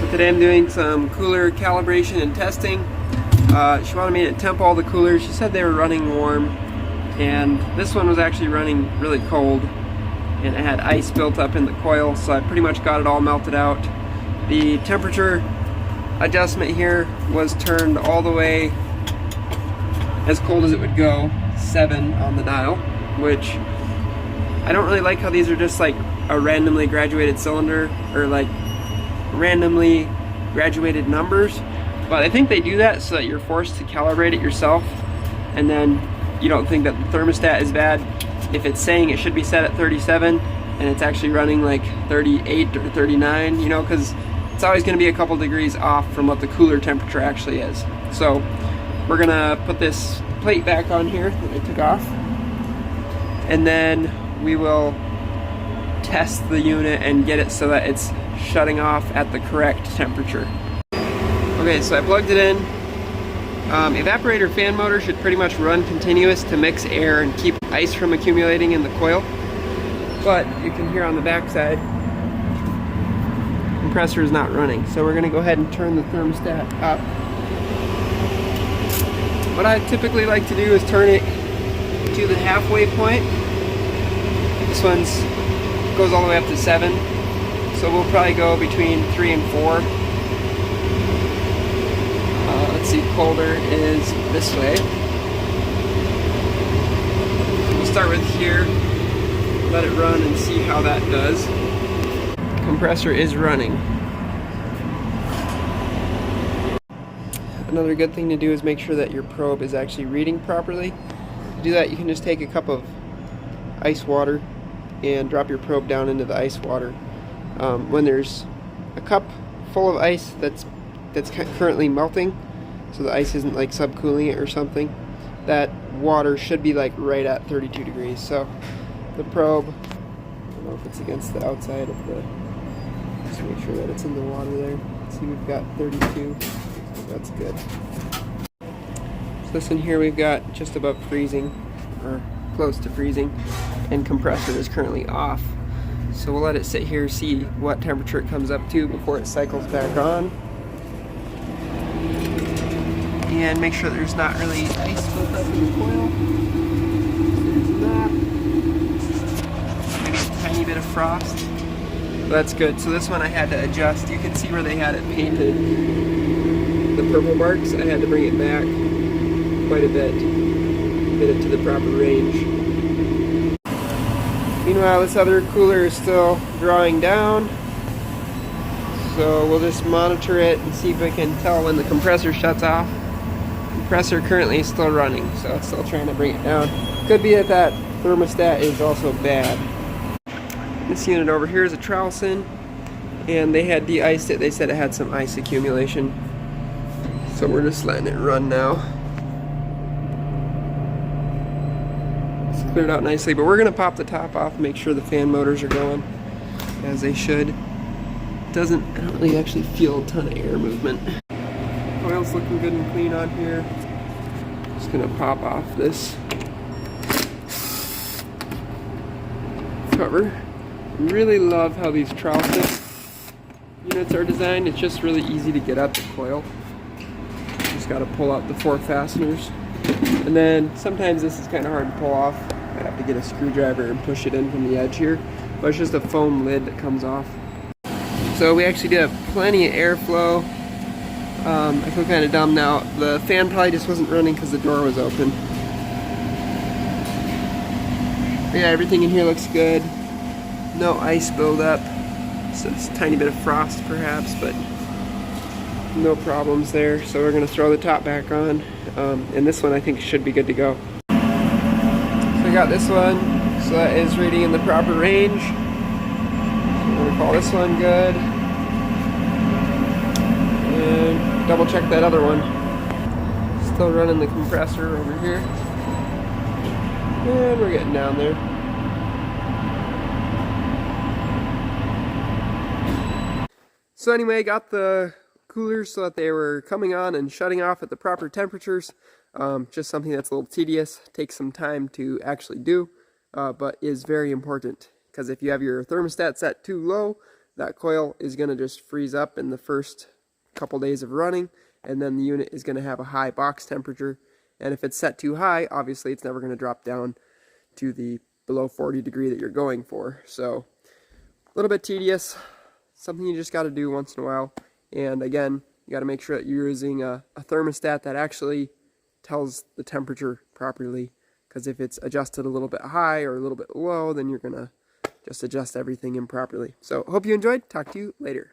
So today I'm doing some cooler calibration and testing. She wanted me to temp all the coolers. She said they were running warm, and this one was actually running really cold, and it had ice built up in the coil, so I pretty much got it all melted out. The temperature adjustment here was turned all the way as cold as it would go, 7 on the dial, which I don't really like how these are just like a randomly graduated cylinder, or like randomly graduated numbers, but I think they do that so that you're forced to calibrate it yourself, and then you don't think that the thermostat is bad if it's saying it should be set at 37 and it's actually running like 38 or 39, you know, because it's always going to be a couple degrees off from what the cooler temperature actually is. So we're gonna put this plate back on here that I took off, and then we will test the unit and get it so that it's shutting off at the correct temperature. Okay, so I plugged it in. Evaporator fan motor should pretty much run continuous to mix air and keep ice from accumulating in the coil. But you can hear on the back side, compressor is not running. So we're gonna go ahead and turn the thermostat up. What I typically like to do is turn it to the halfway point. This one's goes all the way up to 7. So we'll probably go between 3 and 4. Let's see, colder is this way. We'll start with here, let it run and see how that does. Compressor is running. Another good thing to do is make sure that your probe is actually reading properly. To do that, you can just take a cup of ice water and drop your probe down into the ice water. When there's a cup full of ice that's currently melting, so the ice isn't like subcooling it or something, that water should be like right at 32 degrees. So the probe, I don't know if it's against the outside of the, just make sure that it's in the water there. See, we've got 32, so that's good. So this in here we've got just above freezing, or close to freezing, and compressor is currently off. So we'll let it sit here, see what temperature it comes up to before it cycles back on. And make sure there's not really ice built up in the coil. There's not. Maybe a tiny bit of frost. That's good. So this one I had to adjust. You can see where they had it painted. The purple marks, I had to bring it back quite a bit. Get it to the proper range. Meanwhile, this other cooler is still drawing down, so we'll just monitor it and see if we can tell when the compressor shuts off. Compressor currently is still running, so it's still trying to bring it down. Could be that that thermostat is also bad. This unit over here is a Trowelson, and they had de-iced it. They said it had some ice accumulation, so we're just letting it run now. Cleared out nicely, but we're gonna pop the top off and make sure the fan motors are going as they should. I don't really actually feel a ton of air movement. Coil's looking good and clean on here. Just gonna pop off this cover. Really love how these Trowelson units are designed. It's just really easy to get at the coil. Just gotta pull out the 4 fasteners. And then sometimes this is kind of hard to pull off. I'd have to get a screwdriver and push it in from the edge here, but it's just a foam lid that comes off. So we actually do have plenty of airflow. I feel kind of dumb now. The fan probably just wasn't running because the door was open. But yeah, everything in here looks good. No ice buildup. So it's a tiny bit of frost perhaps, but no problems there. So we're going to throw the top back on. And this one I think should be good to go. So I got this one, so that is reading in the proper range. So I'm going to call this one good. And double check that other one. Still running the compressor over here. And we're getting down there. So anyway, got the coolers so that they were coming on and shutting off at the proper temperatures. Just something that's a little tedious, takes some time to actually do, but is very important. Because if you have your thermostat set too low, that coil is going to just freeze up in the first couple days of running, and then the unit is going to have a high box temperature. And if it's set too high, obviously it's never going to drop down to the below 40 degree that you're going for. So a little bit tedious, something you just got to do once in a while. And again, you got to make sure that you're using a thermostat that actually tells the temperature properly, because if it's adjusted a little bit high or a little bit low, then you're going to just adjust everything improperly. So hope you enjoyed. Talk to you later.